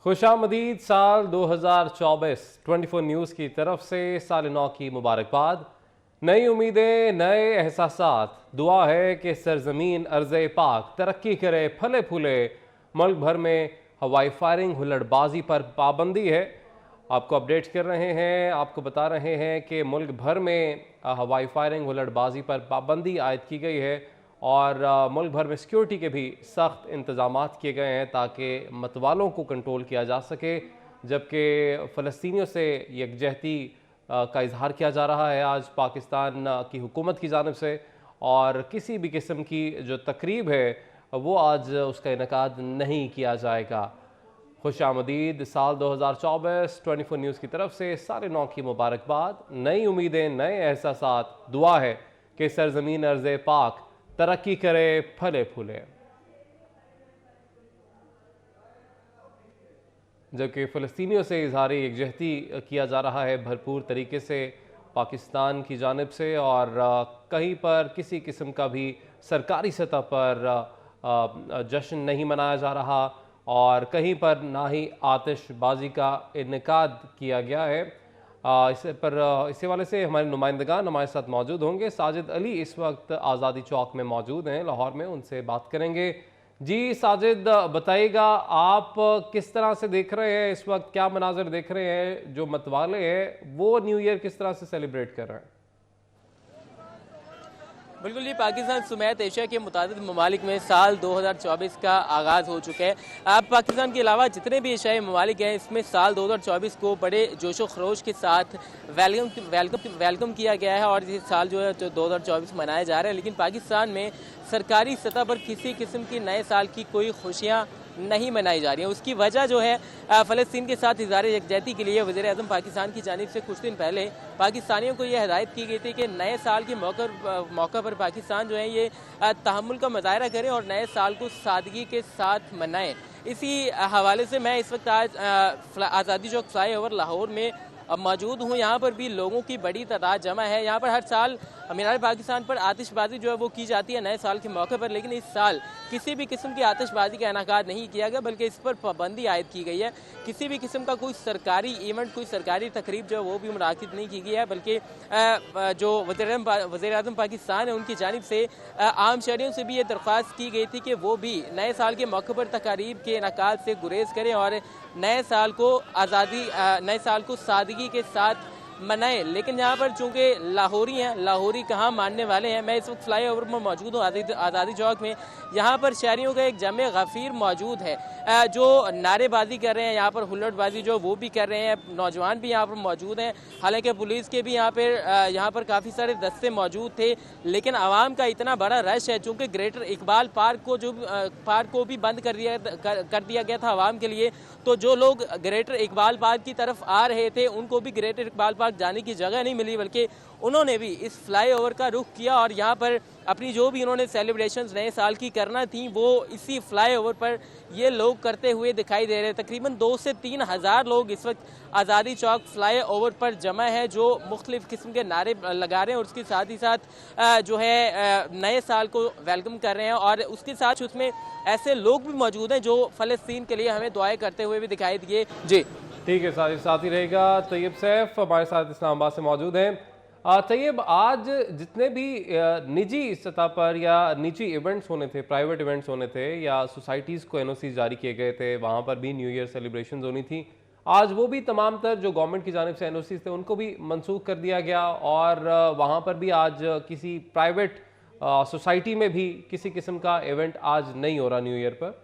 खुशामदीद साल 2024 24 न्यूज़ की तरफ से साल नौ की मुबारकबाद। नई उम्मीदें, नए एहसासात। दुआ है कि सरजमीन अर्ज़ पाक तरक्की करे, फले फूले। मुल्क भर में हवाई फायरिंग, हुल्लड़बाजी पर पाबंदी है। आपको अपडेट कर रहे हैं, आपको बता रहे हैं कि मुल्क भर में हवाई फायरिंग, हुल्लड़बाजी पर पाबंदी आयद की गई है और मुल्क भर में सिक्योरिटी के भी सख्त इंतज़ामात किए गए हैं ताकि मतवालों को कंट्रोल किया जा सके। जबकि फ़लस्तीनियों से यकजहती का इजहार किया जा रहा है आज पाकिस्तान की हुकूमत की जानिब से, और किसी भी किस्म की जो तकरीब है वो आज उसका इनेकाद नहीं किया जाएगा। खुश आमदीद साल 2024 24 न्यूज़ की तरफ से साल नौ की मुबारकबाद। नई उम्मीदें, नए एहसासात। दुआ है कि सरजमीन अर्ज़ पाक तरक्की करे, फले फूले। जबकि फ़लस्तीनियों से इजहार यकजहती किया जा रहा है भरपूर तरीके से पाकिस्तान की जानिब से, और कहीं पर किसी किस्म का भी सरकारी सतह पर जश्न नहीं मनाया जा रहा और कहीं पर ना ही आतिशबाजी का इनेकाद किया गया है। इस हवाले से हमारे नुमाइंदगान हमारे साथ मौजूद होंगे। साजिद अली इस वक्त आज़ादी चौक में मौजूद हैं लाहौर में, उनसे बात करेंगे। जी साजिद, बताइएगा आप किस तरह से देख रहे हैं इस वक्त, क्या मनाजर देख रहे हैं, जो मतवाले हैं वो न्यू ईयर किस तरह से सेलिब्रेट कर रहे हैं? बिल्कुल, ये पाकिस्तान समेत एशिया के मुताबिक ममालिक में साल 2024 का आगाज़ हो चुका है। अब पाकिस्तान के अलावा जितने भी एशियाई ममालिक हैं इसमें साल 2024 को बड़े जोशो खरोश के साथ वेलकम किया गया है और ये साल जो है 2024 मनाया जा रहा है। लेकिन पाकिस्तान में सरकारी सतह पर किसी किस्म की नए साल की कोई खुशियाँ नहीं मनाई जा रही है। उसकी वजह जो है फ़लस्तीन के साथ इज़हार यकजहती के लिए वज़ीर आज़म पाकिस्तान की जानिब से कुछ दिन पहले पाकिस्तानियों को यह हिदायत की गई थी कि नए साल के मौका पर पाकिस्तान जो है ये तहम्मुल का मुज़ाहरा करें और नए साल को सादगी के साथ मनाएं। इसी हवाले से मैं इस वक्त आज आज़ादी चौक फ्लाई ओवर लाहौर में मौजूद हूँ। यहाँ पर भी लोगों की बड़ी तादाद जमा है। यहाँ पर हर साल मीनार पाकिस्तान पर आतिशबाजी जो है वो की जाती है नए साल के मौके पर, लेकिन इस साल किसी भी किस्म की आतिशबाजी का इनेकाद नहीं किया गया बल्कि इस पर पाबंदी आयद की गई है। किसी भी किस्म का कोई सरकारी इवेंट, कोई सरकारी तकरीब जो है वो भी मुनाकिद नहीं की गई है, बल्कि जो वज़ीर आज़म पाकिस्तान है उनकी जानिब से आम शहरियों से भी ये दरख्वास्त की गई थी कि वो भी नए साल के मौके पर तकारीब के इनेकाद से गुरेज करें और नए साल को सादगी के साथ मनाएं। लेकिन यहाँ पर चूंकि लाहौरी हैं, लाहौरी कहाँ मानने वाले हैं। मैं इस वक्त फ्लाई ओवर में मौजूद हूँ आज़ादी चौक में। यहाँ पर शहरियों का एक जमे गफ़ीर मौजूद है जो नारेबाजी कर रहे हैं, यहाँ पर हुल्लड़बाजी जो वो भी कर रहे हैं। नौजवान भी यहाँ पर मौजूद हैं। हालांकि पुलिस के भी यहाँ पर काफ़ी सारे दस्ते मौजूद थे, लेकिन आवाम का इतना बड़ा रश है चूँकि ग्रेटर इकबाल पार्क को भी बंद कर दिया गया था आवाम के लिए। तो जो लोग ग्रेटर इकबाल पार्क की तरफ आ रहे थे उनको भी ग्रेटर इकबाल पार्क जाने की जगह नहीं मिली, बल्कि उन्होंने भी इस फ्लाई ओवर का रुख किया और यहाँ पर अपनी जो भी उन्होंने सेलिब्रेशंस नए साल की करना थी वो इसी फ्लाई ओवर पर ये लोग करते हुए दिखाई दे रहे हैं। तकरीबन 2 से 3 हज़ार लोग इस वक्त आज़ादी चौक फ्लाई ओवर पर जमा है जो मुख्तलिफ़ किस्म के नारे लगा रहे हैं और उसके साथ ही साथ जो है नए साल को वेलकम कर रहे हैं। और उसके साथ उसमें ऐसे लोग भी मौजूद हैं जो फ़लस्तीन के लिए हमें दुआएं करते हुए भी दिखाई दिए। जी ठीक है, साथ ही रहेगा तैयब सैफ हमारे साथ इस्लामाबाद से मौजूद हैं। तैयब, आज जितने भी निजी सतह पर या निजी इवेंट्स होने थे, प्राइवेट इवेंट्स होने थे या सोसाइटीज़ को एनओसी जारी किए गए थे, वहाँ पर भी न्यू ईयर सेलिब्रेशंस होनी थी। आज वो भी तमाम तर जो गवर्नमेंट की जानिब से एनओसी थे उनको भी मनसूख कर दिया गया और वहाँ पर भी आज किसी प्राइवेट सोसाइटी में भी किसी किस्म का इवेंट आज नहीं हो रहा न्यू ईयर पर।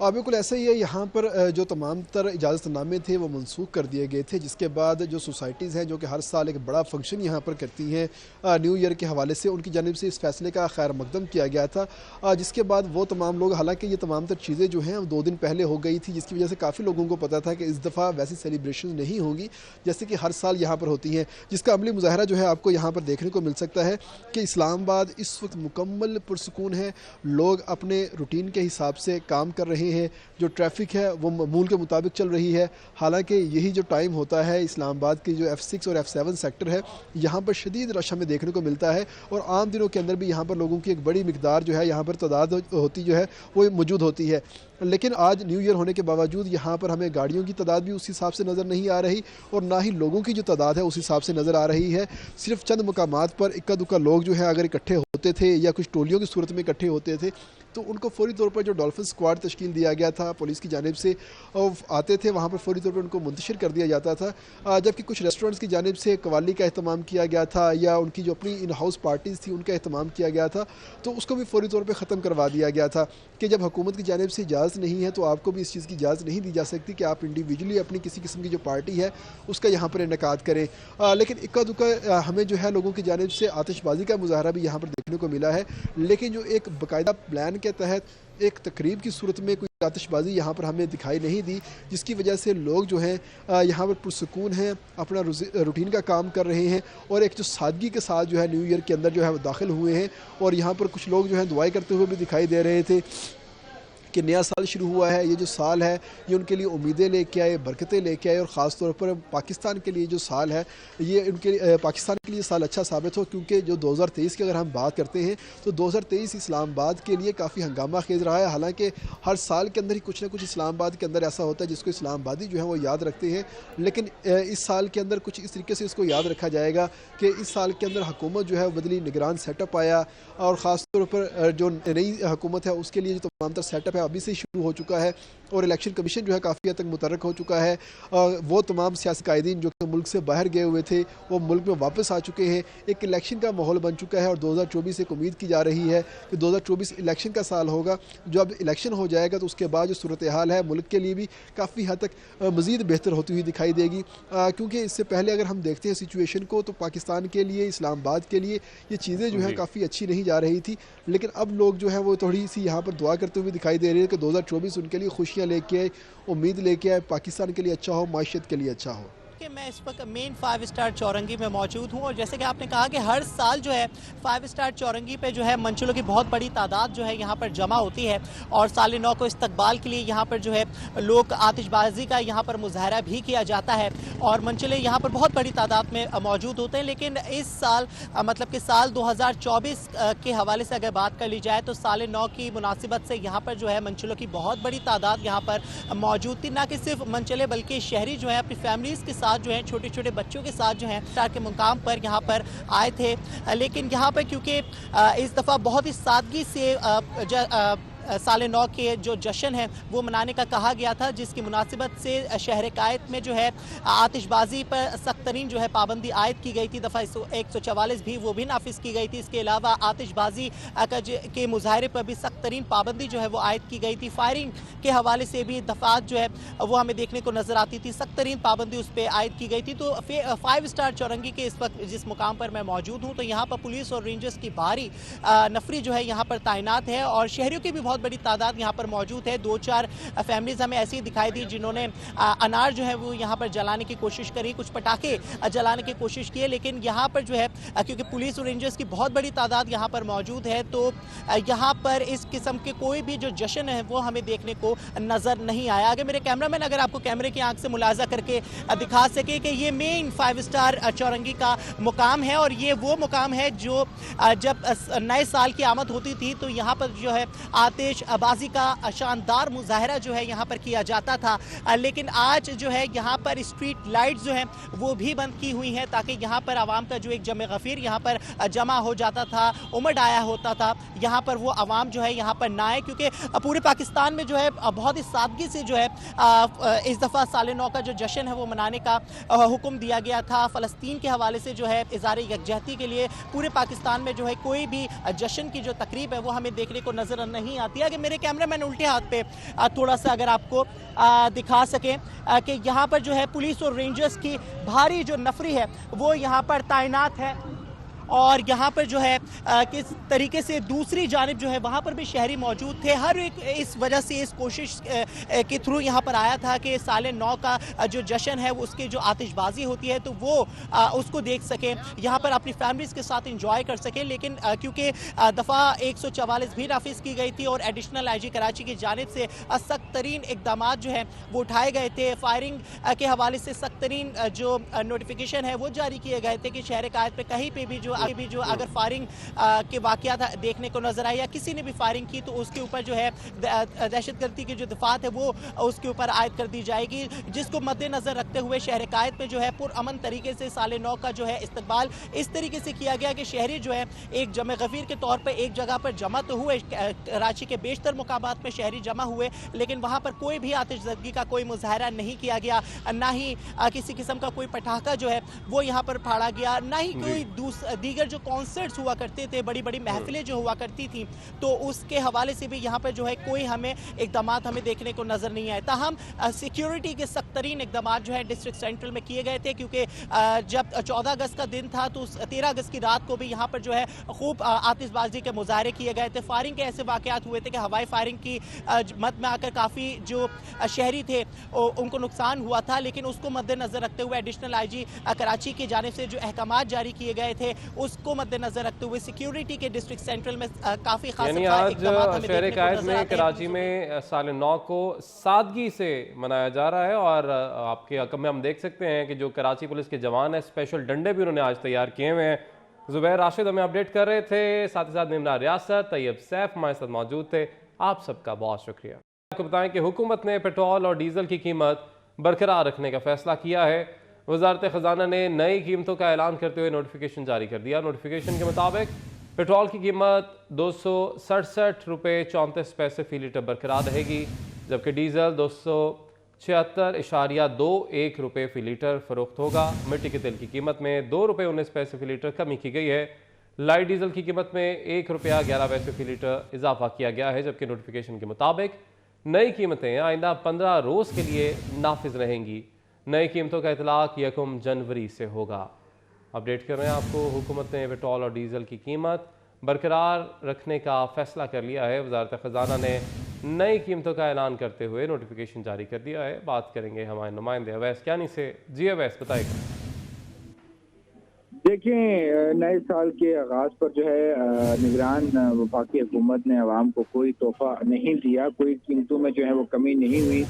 बिल्कुल ऐसा ही है। यहाँ पर जो तमाम तर इजाज़तनामे थे वो मनसूख कर दिए गए थे, जिसके बाद जो सोसाइटीज़ हैं जो कि हर साल एक बड़ा फंक्शन यहाँ पर करती हैं न्यू ईयर के हवाले से, उनकी जानिब से इस फैसले का खैर मकदम किया गया था। जिसके बाद वो तमाम लोग, हालांकि ये तमाम तर चीज़ें जो हैं 2 दिन पहले हो गई थी, जिसकी वजह से काफ़ी लोगों को पता था कि इस दफ़ा वैसी सेलिब्रेशन नहीं होंगी जैसे कि हर साल यहाँ पर होती हैं, जिसका अमली मुजाहरा जो है आपको यहाँ पर देखने को मिल सकता है कि इस्लामाबाद इस वक्त मुकम्मल पुरसुकून है। लोग अपने रूटीन के हिसाब से काम कर रहे रहे हैं, जो ट्रैफिक है वो मामूल के मुताबिक चल रही है। हालांकि यही जो टाइम होता है इस्लामाबाद की जो F6 और F7 सेक्टर है, यहाँ पर शदीद रश हमें देखने को मिलता है और आम दिनों के अंदर भी यहाँ पर लोगों की एक बड़ी मिकदार जो है यहाँ पर तादाद होती जो है वो मौजूद होती है। लेकिन आज न्यू ईयर होने के बावजूद यहाँ पर हमें गाड़ियों की तादाद भी उस हिसाब से नज़र नहीं आ रही और ना ही लोगों की जो तादाद है उस हिसाब से नज़र आ रही है। सिर्फ चंद मुकामात पर इक्का दुक्का लोग जो है अगर इकट्ठे होते थे या कुछ टोलियों की सूरत में इकट्ठे होते थे तो उनको फौरी तौर पर जो डॉल्फिन स्क्वाड तश्कील दिया गया था पुलिस की जानिब से आते थे, वहाँ पर फौरी तौर पर उनको मुंतशिर कर दिया जाता था। जबकि कुछ रेस्टोरेंट्स की जानिब से कवाली का अहतमाम किया गया था या उनकी जो अपनी इन हाउस पार्टीज़ थी उनका अहतमाम किया गया था, तो उसको भी फौरी तौर पर ख़त्म करवा दिया गया था कि जब हुकूमत की जानिब से इजाज़त नहीं है तो आपको भी इस चीज़ की इजाज़त नहीं दी जा सकती कि आप इंडिविजुअली अपनी किसी किस्म की जो पार्टी है उसका यहाँ पर इनेकाद करें। लेकिन इक्का दुक्का हमें जो है लोगों की जानिब से आतिशबाजी का मुजाहरा भी यहाँ पर देखने को मिला है, लेकिन जो एक बाकायदा प्लान के तहत एक तकरीब की सूरत में कोई आतिशबाजी यहाँ पर हमें दिखाई नहीं दी, जिसकी वजह से लोग जो हैं यहाँ पर पुरसुकून हैं, अपना रूटीन का काम कर रहे हैं और एक जो सादगी के साथ जो है न्यू ईयर के अंदर जो है वो दाखिल हुए हैं। और यहाँ पर कुछ लोग जो हैं दुआएं करते हुए भी दिखाई दे रहे थे कि नया साल शुरू हुआ है, ये जो साल है ये उनके लिए उम्मीदें लेके आए, बरकतें लेके आए और ख़ास तौर पर पाकिस्तान के लिए जो साल है ये उनके पाकिस्तान के लिए साल अच्छा साबित हो, क्योंकि जो 2023 की अगर हम बात करते हैं तो 2023 इस्लामाबाद के लिए काफ़ी हंगामा खेज रहा है। हालांकि हर साल के अंदर ही कुछ ना कुछ इस्लामाबाद के अंदर ऐसा होता है जिसको इस्लामाबादी जो है वो याद रखते हैं, लेकिन इस साल के अंदर कुछ इस तरीके से इसको याद रखा जाएगा कि इस साल के अंदर हुकूमत जो है वो बदली, निगरान सेटअप आया और ख़ास तौर पर जो नई हुकूमत है उसके लिए जो तमाम तर सेटअप है अभी से शुरू हो चुका है और इलेक्शन कमीशन जो है काफ़ी हद तक मुतरक हो चुका है। वो तमाम सियासी कायदीन जो कि मुल्क से बाहर गए हुए थे वो मुल्क में वापस आ चुके हैं। एक इलेक्शन का माहौल बन चुका है और 2024 एक उम्मीद की जा रही है कि 2024 इलेक्शन का साल होगा। जो अब इलेक्शन हो जाएगा तो उसके बाद जो सूरत हाल है मुल्क के लिए भी काफ़ी हद तक मज़ीद बेहतर होती हुई दिखाई देगी, क्योंकि इससे पहले अगर हम देखते हैं सिचुएशन को तो पाकिस्तान के लिए, इस्लामाबाद के लिए ये चीज़ें जो हैं काफ़ी अच्छी नहीं जा रही थी। लेकिन अब लोग जो है वो थोड़ी सी यहाँ पर दुआ करते हुए दिखाई दे रहे हैं कि 2024 उनके लिए खुशियाँ लेके आए, उम्मीद लेके आए, पाकिस्तान के लिए अच्छा हो, माशियत के लिए अच्छा हो। कि मैं इस वक्त मेन 5 स्टार चौरंगी में मौजूद हूं और जैसे कि आपने कहा कि हर साल जो है 5 स्टार चौरंगी पे जो है मंचलों की बहुत बड़ी तादाद जो है यहाँ पर जमा होती है और साल नौ को इस्तकबाल के लिए यहाँ पर जो है लोग आतिशबाजी का यहाँ पर मुजाहरा भी किया जाता है और मंचले यहाँ पर बहुत बड़ी तादाद में मौजूद होते हैं। लेकिन इस साल मतलब कि साल 2024 के हवाले से अगर बात कर ली जाए तो साल नौ की मुनासिबत से यहाँ पर जो है मंचलों की बहुत बड़ी तादाद यहाँ पर मौजूद थी। ना कि सिर्फ मंचले बल्कि शहरी जो है अपनी फैमिलीज़ के साथ जो है, छोटे छोटे बच्चों के साथ जो है स्टार के मुकाम पर यहाँ पर आए थे। लेकिन यहाँ पर क्योंकि इस दफ़ा बहुत ही सादगी से साल नौ के जो जश्न है वो मनाने का कहा गया था, जिसकी मुनासिबत से शहर कायद में जो है आतिशबाजी पर सख्त तरीन जो है पाबंदी आयद की गई थी। दफ़ा 144 भी वो भी नाफिज की गई थी। इसके अलावा आतिशबाजी के मुजाहरे पर भी सख्त तरीन पाबंदी जो है वो आयद की गई थी। फायरिंग के हवाले से भी दफात जो है वो हमें देखने को नज़र आती थी, सख्त तरीन पाबंदी उस पर आयद की गई थी। तो 5 स्टार चौरंगी के इस वक्त जिस मुकाम पर मैं मौजूद हूँ तो यहाँ पर पुलिस और रेंजर्स की भारी नफरी जो है यहाँ पर तैनात है और शहरियों की भी बहुत बड़ी तादाद यहाँ पर मौजूद है। 2-4 फैमिलीज हमें ऐसी दिखाई दी जिन्होंने अनार जो है वो यहाँ पर जलाने की कोशिश करी, कुछ पटाखे जलाने की कोशिश की, लेकिन यहाँ पर जो है क्योंकि पुलिस और रेंजर्स की बहुत बड़ी तादाद यहाँ पर मौजूद है तो यहाँ पर इस किस्म के कोई भी जो जश्न है वो हमें देखने को नज़र नहीं आया। अगर मेरे कैमरामैन अगर आपको कैमरे की आंख से मुलाजा करके दिखा सके कि ये मेन 5 स्टार चौरंगी का मुकाम है और ये वो मुकाम है जो जब नए साल की आमद होती थी तो यहाँ पर जो है आतिशबाजी का शानदार मुजाहरा जो है यहाँ पर किया जाता था। लेकिन आज जो है यहाँ पर स्ट्रीट लाइट्स जो हैं वो भी बंद की हुई हैं ताकि यहाँ पर आवाम का जो एक जमे गफीर यहाँ पर जमा हो जाता था, उमड़ आया होता था, यहाँ पर वो आवाम जो है यहाँ पर ना आए, क्योंकि पूरे पाकिस्तान में जो है बहुत ही सादगी से जो है इस दफ़ा साल नौ का जो जश्न है वो मनाने का हुक्म दिया गया था। फ़लस्तीन के हवाले से जो है इज़हार यकजहती के लिए पूरे पाकिस्तान में जो है कोई भी जश्न की जो तकरीब है वो हमें देखने को नज़र नहीं आती है। कि मेरे कैमरामैन उल्टे हाथ पे थोड़ा सा अगर आपको दिखा सकें कि यहाँ पर जो है पुलिस और रेंजर्स की भारी जो नफरी है वो यहाँ पर तैनात है और यहाँ पर जो है किस तरीके से दूसरी जानिब जो है वहाँ पर भी शहरी मौजूद थे। हर एक इस वजह से इस कोशिश के थ्रू यहाँ पर आया था कि साल नौ का जो जश्न है उसकी जो आतिशबाजी होती है तो वो उसको देख सकें, यहाँ पर अपनी फैमिलीज के साथ इंजॉय कर सकें। लेकिन क्योंकि दफ़ा 144 भी नाफिज की गई थी और एडिशनल आईजी कराची की जानिब से सख्त तरीन इकदाम जो है वो उठाए गए थे। फायरिंग के हवाले से सख्त तरीन जो नोटिफिकेशन है वो जारी किए गए थे कि शहर कायद पे कहीं पे भी जो अगर फायरिंग के वाक़यात देखने को नजर आए या किसी ने भी फायरिंग की तो उसके ऊपर जो है दहशतगर्दी की जो दफात है वो उसके ऊपर आयद कर दी जाएगी, जिसको मद्देनजर रखते हुए शहर कायद में जो है पुरअमन तरीके से साल नौ का जो है इस्तकबाल इस तरीके से किया गया कि शहरी जो है एक जमे गफीर के तौर पर एक जगह पर जमा तो हुए, कराची के बेशतर मुकामात में शहरी जमा हुए, लेकिन वहाँ पर कोई भी आतिशज़दगी का कोई मुजाहरा नहीं किया गया, ना ही किसी किस्म का कोई पटाखा जो है वो यहाँ पर फाड़ा गया, ना ही कोई दीगर जो कॉन्सर्ट्स हुआ करते थे, बड़ी बड़ी महफिलें जो हुआ करती थी, तो उसके हवाले से भी यहाँ पर जो है कोई हमें इकदाम हमें देखने को नजर नहीं आए। ताहम सिक्योरिटी के सख्त तरीन इकदाम जो है डिस्ट्रिक्ट सेंट्रल में किए गए थे, क्योंकि जब 14 अगस्त का दिन था तो 13 अगस्त की रात को भी यहाँ पर जो है खूब आतिशबाजी के मुजाहरे किए गए थे। फायरिंग के ऐसे वाकयात हुए थे कि हवाई फायरिंग की मद में आकर काफ़ी जो शहरी थे उनको नुकसान हुआ था, लेकिन उसको मद्देनजर रखते हुए एडिशनल आईजी कराची की जानिब से जो अहकाम जारी किए गए थे उसको मद्देनजर रखते हुए सिक्योरिटी के डिस्ट्रिक्ट सेंट्रल में काफ़ी खास शहर कायद में कराची में साल नौ को सादगी से मनाया जा रहा है और आपके हक़ में हम देख सकते हैं कि जो कराची पुलिस के जवान हैं स्पेशल डंडे भी उन्होंने आज तैयार किए हुए हैं। ज़ुबैर राशिद हमें अपडेट कर रहे थे, साथ ही साथ निमरा रियासत तैयब सैफ हमारे साथ मौजूद थे। आप सबका बहुत शुक्रिया। आपको बताएं कि हुकूमत ने पेट्रोल और डीजल की कीमत बरकरार रखने का फैसला किया है। वजारत ख़जाना ने नई कीमतों का ऐलान करते हुए नोटिफिकेशन जारी कर दिया। नोटिफिकेशन के मुताबिक पेट्रोल की कीमत 267 रुपये 34 पैसे फ़ी लीटर बरकरार रहेगी, जबकि डीजल 276.21 रुपये फ़ी लीटर फ़रोख्त होगा। मिट्टी के तेल की कीमत में 2 रुपये 19 पैसे फ़ी लीटर कमी की गई है। लाइट डीजल की कीमत में 1 रुपया 11 पैसे फ़ी लीटर इजाफा किया गया है, जबकि नोटिफिकेशन के मुताबिक नई कीमतें आइंदा 15 रोज़ के लिए नाफिज रहेंगी। नई कीमतों का इतलाक 1 जनवरी से होगा। अपडेट कर रहे हैं आपको, हुकूमत ने पेट्रोल और डीजल की कीमत बरकरार रखने का फैसला कर लिया है। वजारत ख़जाना ने नई कीमतों का ऐलान करते हुए नोटिफिकेशन जारी कर दिया है। बात करेंगे हमारे नुमाइंदे अवैस क्यानी से। जी अवैस बताएगा। देखिए, नए साल के आगाज पर जो है निगरान वफाकी हुकूमत ने अवाम को कोई तोहफा नहीं दिया, कोई कीमतों में जो है वो कमी नहीं हुई।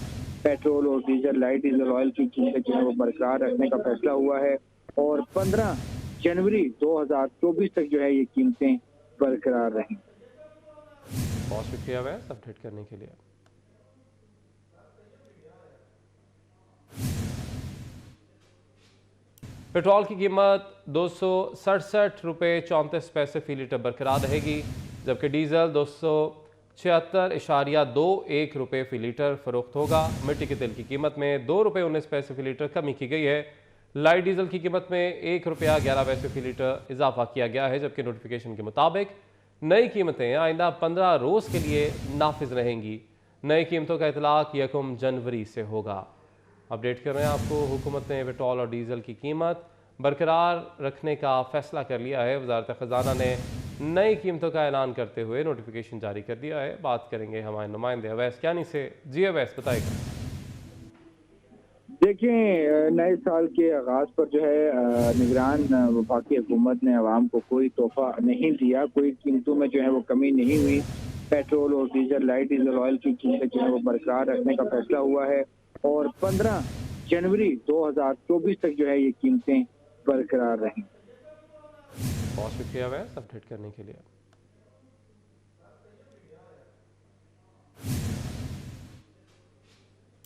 पेट्रोल और डीजल, लाइट डीजल ऑयल की कीमतें जो है वो बरकरार रखने का फैसला हुआ है और 15 जनवरी 2024 तक जो है ये कीमतें बरकरार रहें। बहुत शुक्रिया वैस अपडेट करने के लिए। पेट्रोल की कीमत 267 रुपये 34 पैसे फ़ी लीटर बरकरार रहेगी, जबकि डीजल 276.21 रुपये फ़ी लीटर फ़रोख्त होगा। मिट्टी के तेल की कीमत में 2 रुपये 19 पैसे फ़ी लीटर कमी की गई है। लाइट डीजल की कीमत में 1 रुपया 11 पैसे फ़ी लीटर इजाफा किया गया है, जबकि नोटिफिकेशन के मुताबिक नई कीमतें आइंदा 15 रोज़ के लिए नाफिज रहेंगी। नई कीमतों का इतलाक 1 जनवरी से होगा। अपडेट कर रहे हैं आपको, हुकूमत ने पेट्रोल और डीजल की कीमत बरकरार रखने का फैसला कर लिया है। वजारत ख़जाना ने नई कीमतों का ऐलान करते हुए नोटिफिकेशन जारी कर दिया है। बात करेंगे हमारे नुमाइंदे अवैस क्यानी से। जी अवैस बताएगा। देखिए, नए साल के आगाज पर जो है निगरान वफाकी हुकूमत ने अवाम को कोई तोहफा नहीं दिया, कोई कीमतों में जो है वो कमी नहीं हुई। पेट्रोल और डीजल, लाइट डीजल ऑयल की कीमतें जो है वो बरकरार रखने का फैसला हुआ है और 15 जनवरी 2024 तक जो है ये कीमतें बरकरार रहें। बहुत शुक्रिया वैस अपडेट करने के लिए।